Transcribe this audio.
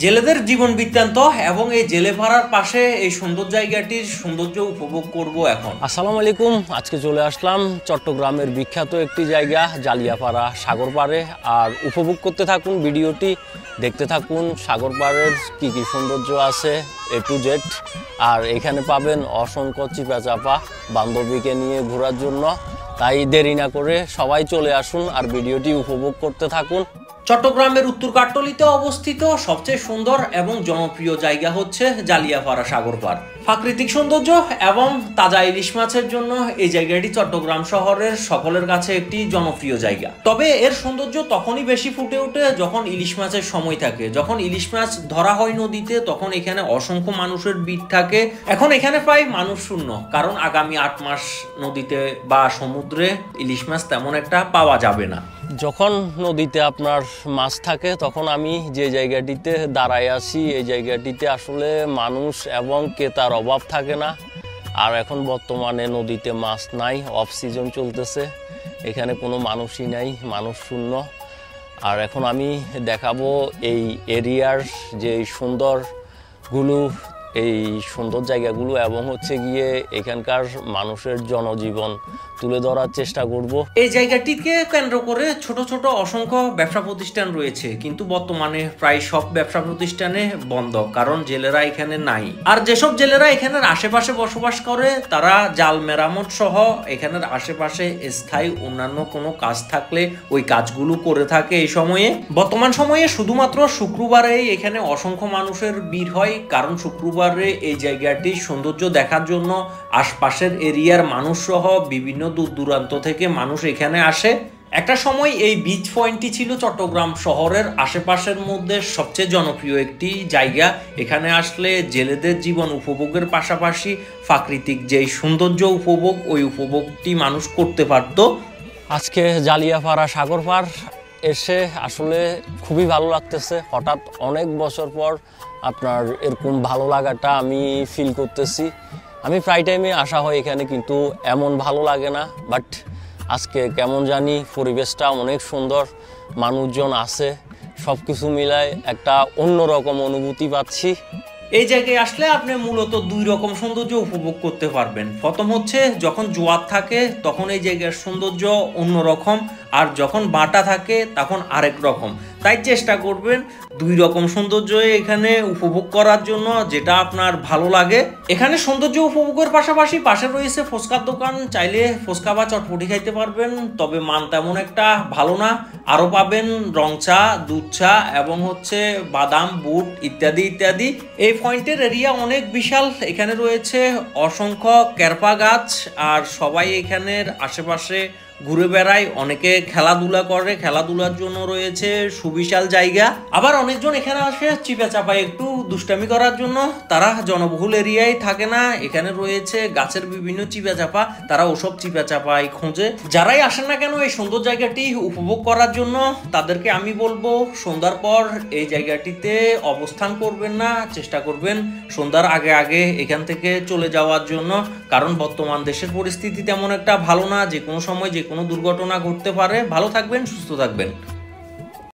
জেলেদের জীবন বৃত্তান্ত এবং এই জেলে পাড়ার পাশে এই সুন্দর জায়গাটির সৌন্দর্য উপভোগ করব এখন। আসসালামু আলাইকুম। আজকে চলে আসলাম চট্টগ্রামের বিখ্যাত একটি জায়গা জালিয়াপাড়া সাগর পাড়ে। আর উপভোগ করতে থাকুন, ভিডিওটি দেখতে থাকুন। সাগর পাড়ের কী কী সৌন্দর্য আছে A to Z। আর এখানে পাবেন অসংখ্য চিপাচাপা বান্ধবীকে নিয়ে ঘোরার জন্য। তাই দেরি না করে সবাই চলে আসুন আর ভিডিওটি উপভোগ করতে থাকুন। চট্টগ্রামের উত্তর কাট্টলিতে অবস্থিত সবচেয়ে সুন্দর এবং জনপ্রিয় জায়গা হচ্ছে জালিয়াপাড়া সাগর পাড়। প্রাকৃতিক সৌন্দর্য এবং তাজা ইলিশ মাছের জন্য এই জায়গাটি চট্টগ্রাম শহরের সকলের কাছে একটি জনপ্রিয় জায়গা। তবে এর সৌন্দর্য তখনই বেশি ফুটে ওঠে যখন ইলিশ মাছের সময় থাকে। যখন ইলিশ মাছ ধরা হয় নদীতে তখন এখানে অসংখ্য মানুষের ভিড় থাকে। এখন এখানে প্রায় মানুষ শূন্য, কারণ আগামী 8 মাস নদীতে বা সমুদ্রে ইলিশ মাছ তেমন একটা পাওয়া যাবে না। যখন নদীতে আপনার মাছ থাকে তখন আমি যে জায়গাটিতে দাঁড়ায় আছি এই জায়গাটিতে আসলে মানুষ এবং ক্রেতার অভাব থাকে না। আর এখন বর্তমানে নদীতে মাছ নাই, অফ সিজন চলতেছে, এখানে কোনো মানুষই নাই, মানুষ শূন্য। আর এখন আমি দেখাবো এই এরিয়ার যে সুন্দরগুলো, এই সুন্দর জায়গাগুলো এবং হচ্ছে গিয়ে এখানকার মানুষের জনজীবন তুলে ধরার চেষ্টা করব। এই জায়গাটিকে কেন্দ্র করে ছোট ছোট অসংখ্য ব্যবসা প্রতিষ্ঠান রয়েছে, কিন্তু বর্তমানে প্রায় সব ব্যবসা প্রতিষ্ঠানে বন্ধ, কারণ জেলেরা এখানে নাই। আর যেসব জেলেরা এখানের আশেপাশে বসবাস করে তারা জাল মেরামত সহ এখানের আশেপাশে স্থায়ী অন্যান্য কোনো কাজ থাকলে ওই কাজগুলো করে থাকে। এই সময়ে বর্তমান সময়ে শুধুমাত্র শুক্রবারেই এখানে অসংখ্য মানুষের ভিড় হয়, কারণ শুক্রবারে এই জায়গাটির সৌন্দর্য দেখার জন্য আশপাশের এরিয়ার মানুষ সহ বিভিন্ন দূর দূরান্ত থেকে মানুষ এখানে আসে। একটা সময় এই বিচ পয়েন্টটি ছিল চট্টগ্রাম শহরের আশেপাশের মধ্যে সবচেয়ে জনপ্রিয় একটি জায়গা। এখানে আসলে জেলেদের জীবন উপভোগের পাশাপাশি প্রাকৃতিক যেই সৌন্দর্য উপভোগ, ওই উপভোগটি মানুষ করতে পারত। আজকে জালিয়াপাড়া সাগর পাড় এসে আসলে খুবই ভালো লাগতেছে। হঠাৎ অনেক বছর পর আপনার এরকম ভালো লাগাটা আমি ফিল করতেছি। আমি প্রায় টাইমে আসা হয় এখানে, কিন্তু এমন ভালো লাগে না। বাট আজকে কেমন জানি পরিবেশটা অনেক সুন্দর, মানুষজন আছে, সব কিছু মিলায় একটা অন্যরকম অনুভূতি পাচ্ছি। এই জায়গায় আসলে আপনি মূলত দুই রকম সৌন্দর্য উপভোগ করতে পারবেন। প্রথম হচ্ছে যখন জোয়ার থাকে তখন এই জায়গার সৌন্দর্য অন্যরকম, আর যখন বাটা থাকে তখন আরেক রকম। তাই চেষ্টা করবেন দুই রকম সৌন্দর্য এখানে উপভোগ করার জন্য, যেটা আপনার ভালো লাগে। এখানে সৌন্দর্য উপভোগের পাশাপাশি পাশে রয়েছে ফুচকার দোকান, চাইলে ফুচকা বা চটপটি খাইতে পারবেন, তবে মান তেমন একটা ভালো না। আরও পাবেন রং চা, দুধ চা এবং হচ্ছে বাদাম, বুট ইত্যাদি ইত্যাদি। এই পয়েন্টের এরিয়া অনেক বিশাল, এখানে রয়েছে অসংখ্য কেরপা গাছ, আর সবাই এখানের আশেপাশে ঘুরে বেড়ায়, অনেকে খেলাধুলা করে, খেলাধুলার জন্য রয়েছে সুবিশাল জায়গা। আবার অনেকজন এখানে আসে চিপা চাপায় একটু দুষ্টামি করার জন্য, তারা জনবহুল এরিয়ায় থাকে না। এখানে রয়েছে গাছের বিভিন্ন চিপা চাপা, তারা ওসব চিপা চাপায় খোঁজে। যারাই আসেন না কেন এই সুন্দর জায়গাটি উপভোগ করার জন্য, তাদেরকে আমি বলবো সন্ধ্যার পর এই জায়গাটিতে অবস্থান করবেন না, চেষ্টা করবেন সন্ধ্যার আগে আগে এখান থেকে চলে যাওয়ার জন্য, কারণ বর্তমান দেশের পরিস্থিতি তেমন একটা ভালো না, যে কোনো সময় যে কোনো দুর্ঘটনা ঘটতে পারে। ভালো থাকবেন, সুস্থ থাকবেন।